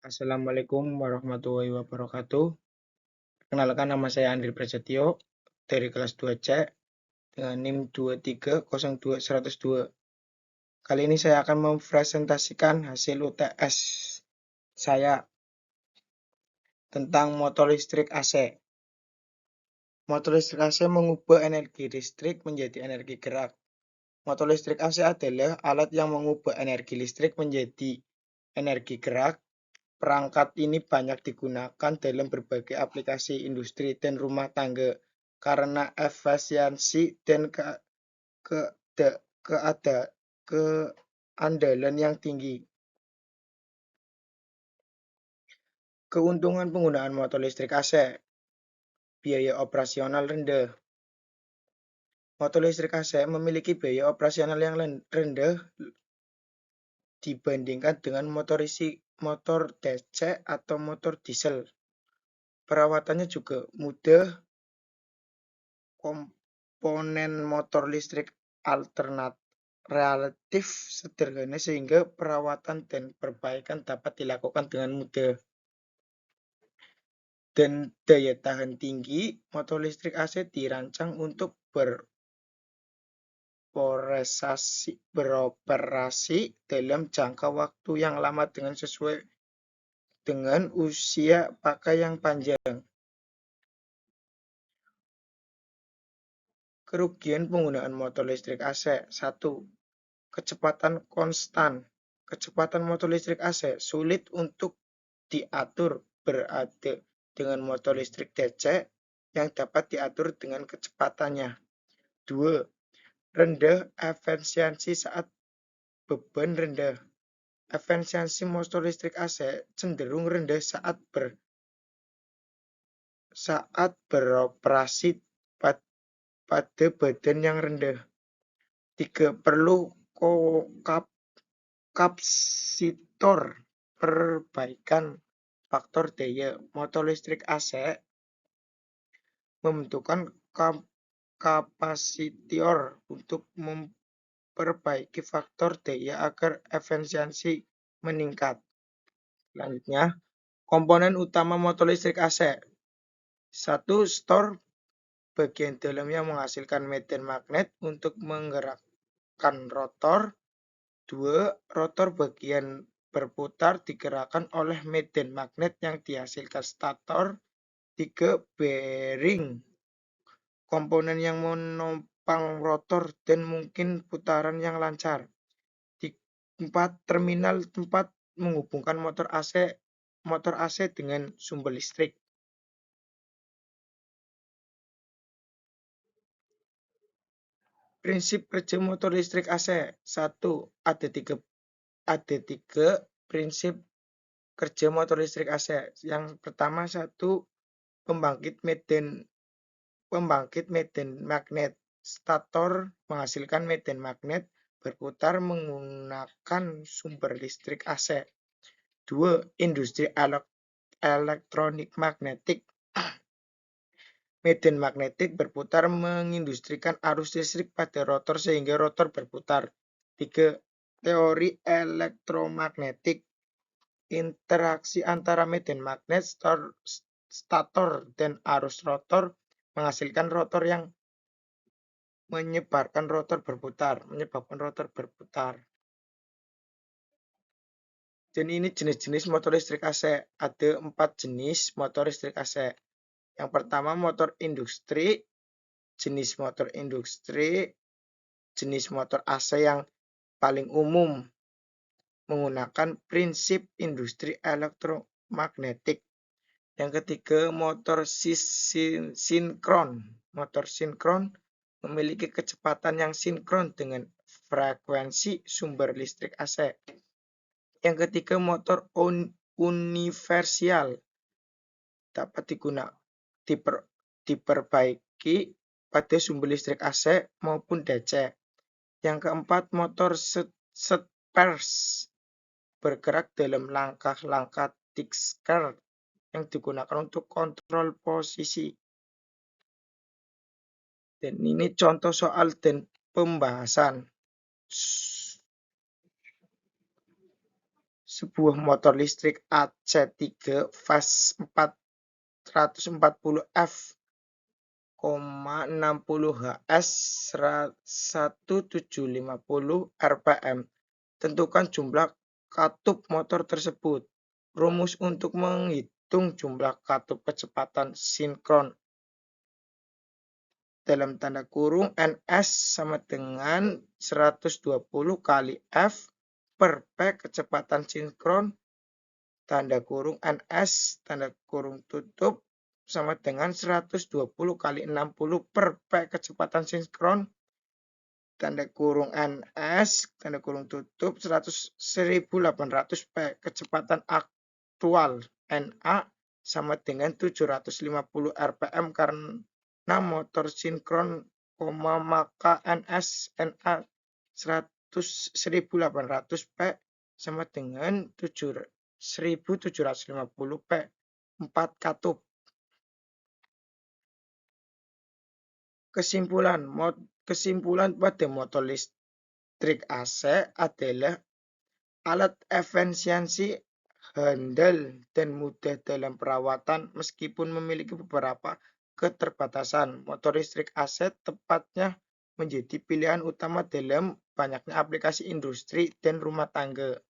Assalamualaikum warahmatullahi wabarakatuh. Perkenalkan, nama saya Andri Prasetyo dari kelas 2C dengan NIM 2302102. Kali ini saya akan mempresentasikan hasil UTS saya tentang motor listrik AC. Motor listrik AC mengubah energi listrik menjadi energi gerak. Motor listrik AC adalah alat yang mengubah energi listrik menjadi energi gerak. Perangkat ini banyak digunakan dalam berbagai aplikasi industri dan rumah tangga karena efisiensi dan keandalan yang tinggi. Keuntungan penggunaan motor listrik AC: biaya operasional rendah. Motor listrik AC memiliki biaya operasional yang rendah dibandingkan dengan motor DC atau motor diesel. Perawatannya juga mudah. Komponen motor listrik relatif sederhana sehingga perawatan dan perbaikan dapat dilakukan dengan mudah. Dan daya tahan tinggi, motor listrik AC dirancang untuk beroperasi dalam jangka waktu yang lama dengan sesuai dengan usia pakai yang panjang. Kerugian penggunaan motor listrik AC: 1. Kecepatan konstan. Kecepatan motor listrik AC sulit untuk diatur berada dengan motor listrik DC yang dapat diatur dengan kecepatannya. 2. Rendah efisiensi saat beban rendah. Efisiensi motor listrik AC cenderung rendah saat beroperasi pada badan yang rendah. 3. Perlu kapasitor perbaikan. Faktor daya. Motor listrik AC membutuhkan kapasitor untuk memperbaiki faktor daya agar efisiensi meningkat. Selanjutnya, komponen utama motor listrik AC. 1. Stor, bagian dalam yang menghasilkan medan magnet untuk menggerakkan rotor. 2. Rotor, bagian berputar digerakkan oleh medan magnet yang dihasilkan stator. 3. Bearing, komponen yang menopang rotor dan mungkin putaran yang lancar. 4. Terminal, tempat menghubungkan motor AC dengan sumber listrik. Prinsip kerja motor listrik AC. 1. Ada tiga prinsip kerja motor listrik AC. Yang pertama, 1. Pembangkit medan magnet. Stator menghasilkan medan magnet berputar menggunakan sumber listrik AC. 2. Industri elektronik magnetik. Medan magnetik berputar mengindustrikan arus listrik pada rotor sehingga rotor berputar. 3. Teori elektromagnetik. Interaksi antara medan magnet, stator, dan arus rotor menghasilkan rotor yang menyebabkan rotor berputar. Dan ini jenis-jenis motor listrik AC. Ada 4 jenis motor listrik AC. Yang pertama, motor industri. Jenis motor AC yang paling umum menggunakan prinsip industri elektromagnetik. Yang ketiga, motor sinkron. Motor sinkron memiliki kecepatan yang sinkron dengan frekuensi sumber listrik AC. Yang ketiga, motor universal, dapat diperbaiki pada sumber listrik AC maupun DC. Yang keempat, motor spurs, bergerak dalam langkah-langkah Dickster yang digunakan untuk kontrol posisi. Dan ini contoh soal dan pembahasan. Sebuah motor listrik AC3 fast 440 F,60 HS 1750 rpm. Tentukan jumlah katup motor tersebut. Rumus untuk menghitung jumlah katup kecepatan sinkron dalam tanda kurung NS sama dengan 120 kali F per P kecepatan sinkron tanda kurung NS tanda kurung tutup sama dengan 120 kali 60 per P kecepatan sinkron tanda kurung NS tanda kurung tutup 1800 P kecepatan aktual NA sama dengan 750 rpm karena motor sinkron, maka NS NA 1800 P sama dengan 1750 P 4 katup. Kesimpulan pada motor listrik AC adalah alat efisiensi, handal, dan mudah dalam perawatan meskipun memiliki beberapa keterbatasan. Motor listrik AC tepatnya menjadi pilihan utama dalam banyaknya aplikasi industri dan rumah tangga.